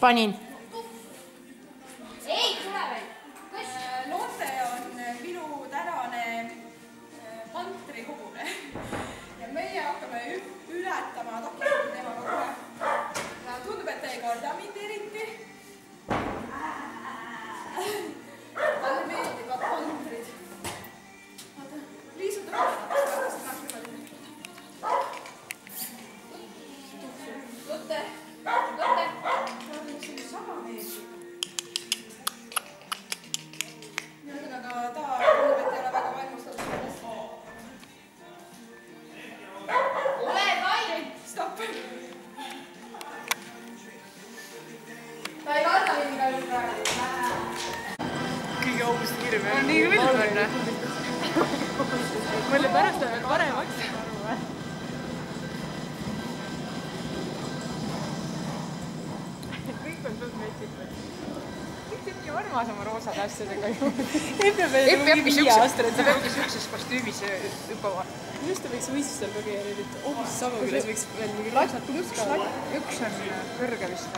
panin. Lotte on minu tänane mantrihobune ja meie hakkame ületama takistusi tema kohe. Tundub, et ei korda mind eriti. Talle meeldivad mantrid. Liisud raamatuks. Lotte. Sama meeldib. Ühesõnaga, ta tundub, et ei ole väga valmustatud sellest. Ole vaid! Stopp! Ta ei karda mind veel praegu. Kõige hoopist kirve. On nii külm on. Mulle pärast on veel paremaks. Kõik on sul metsikud. Kõik teeb nii armas oma roosade asjadega ju. Ei peabki siukses kostüümis hüppama. Just ta võiks võistlustel ka käia nüüd, et hoopis sama küles võiks veel mingi laksad tuska. Üks on kõrge vist.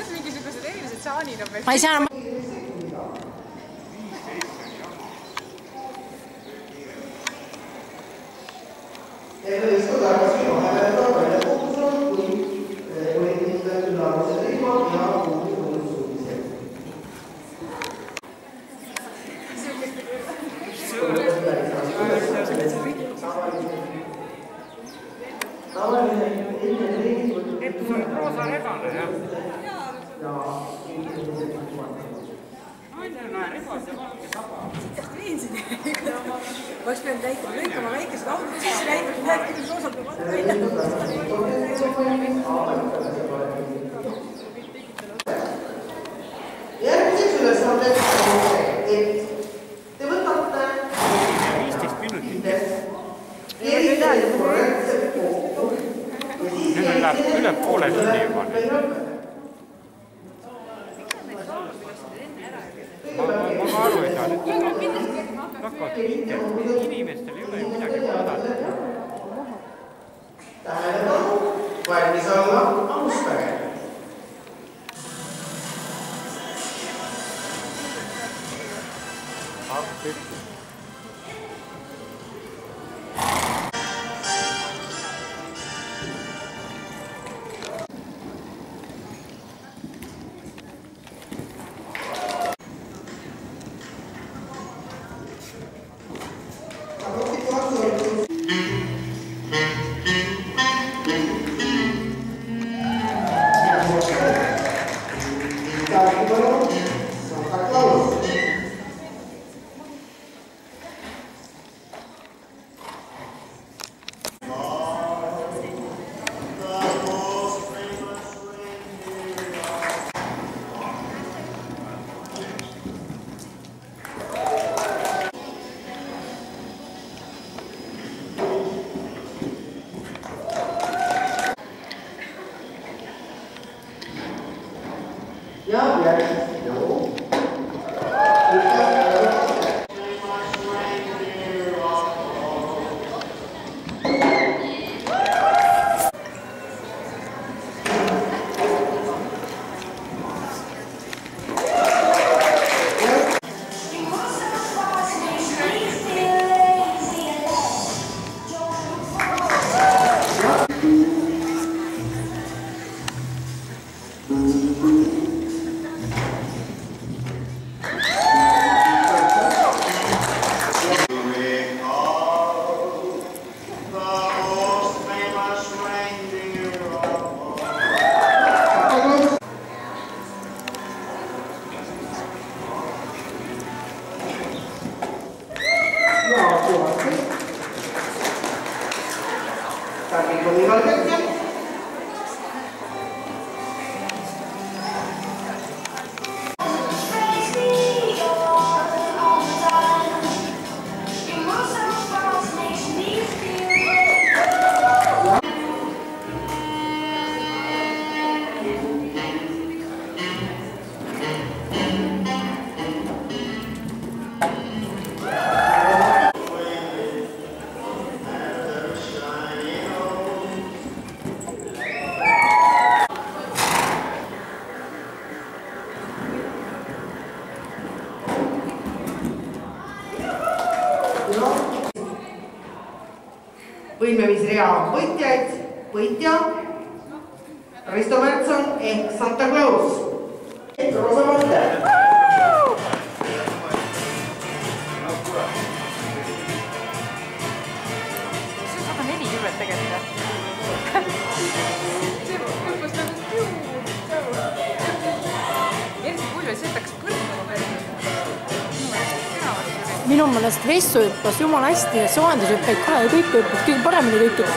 Mingisugused eelmised saanid on veel. Ma ei saa enam. Roosa rebane, jah? Rebase valge saba. Sitast veensid. Oleks peanud lõikama väikesed autod sisse läinud, näed, küll roosad peab välja. Järgmiseks ülesandeks on see, et te võtate 15 minutit. erinevad korrektsed kokku. Nüüd läheb üle poole tunni juba. Ma aru ei saa. Hakkavad inimestel ei ole ju midagi vaadata. Tähelepanu, valmis olla, alustage. võimemisrea võitjaid. Võitja Risto Märtson ehk Santa Claus. Roosa Valde. See on 140 tegelikult. See lõpus nagu eriti kulju, et see peaks põrkama veel. Minu meelest Vessu hüppas jumala hästi ja Soandus hüppaid ka ja kõik hüppas, kõige paremini kõik hüppas.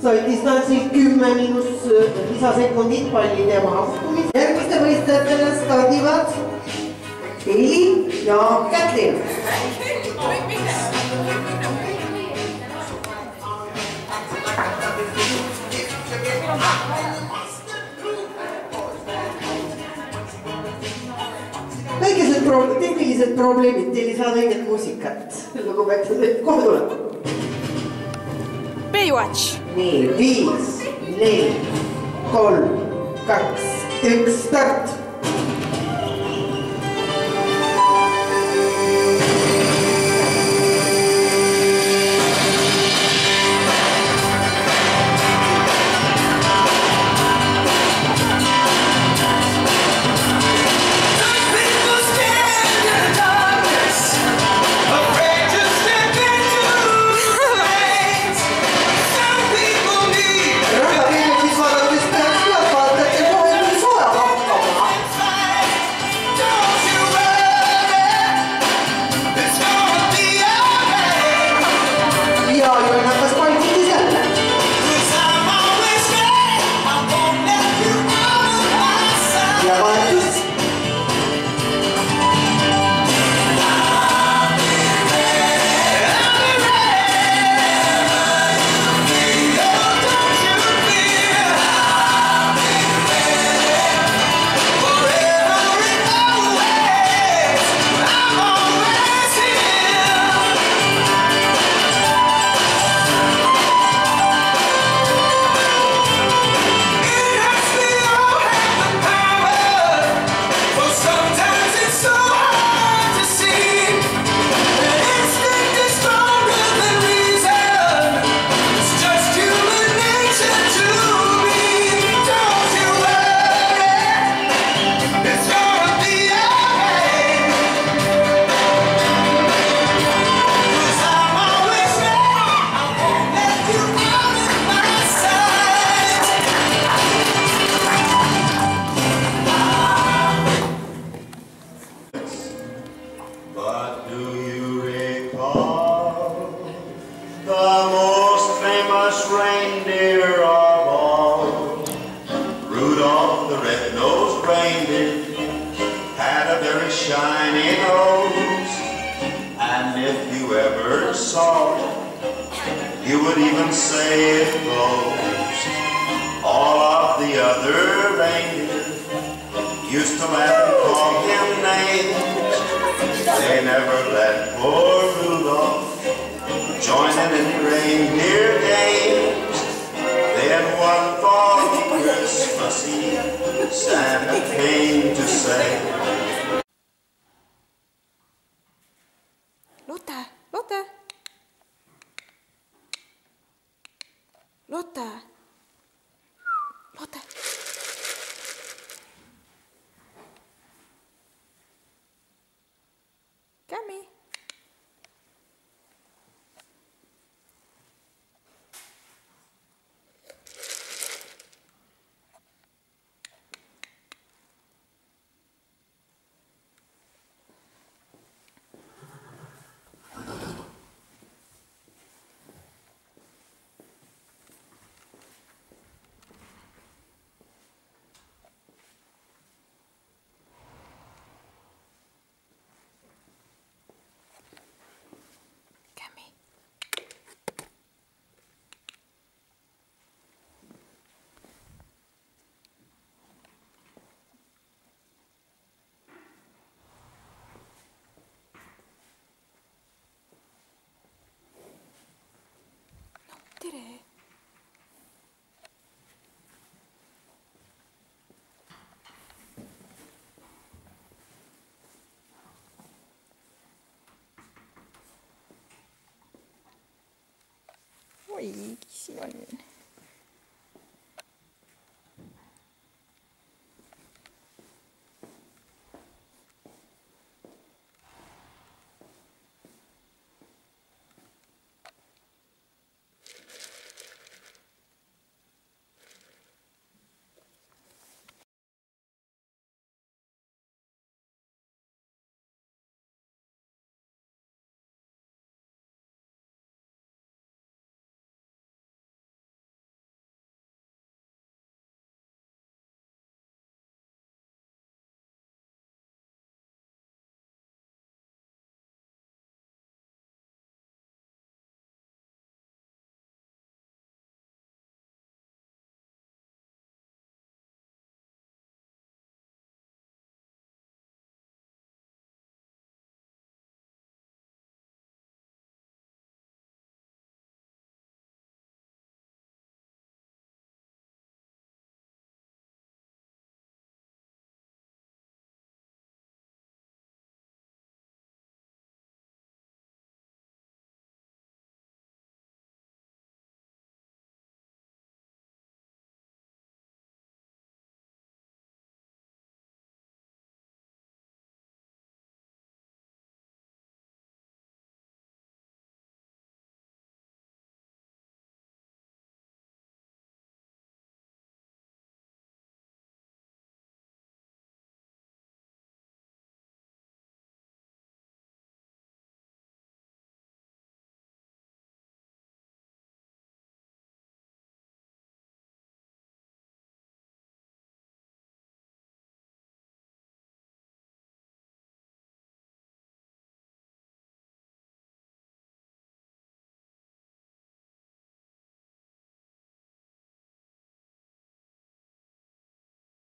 Sai distantsil 10 miinus lisasekundit pallide mahastumist. Järgmiste võistlejatele stardivad Eili ja Kätlin. Väikesed tehnilised probleemid, teil ei saa õiget muusikat. Lugupeetud, kohe tuleb. Baywatch. Nii, 5, 4, 3, 2, 1, start! You would even say it blows. All of the other reindeer used to laugh and call him names. They never let poor Rudolph join in any reindeer games. Then one foggy Christmas Eve, Santa came to say, Lotte, Lotte. Lotte. Lotte. Kämmi. tere! Oi, kissi valmine.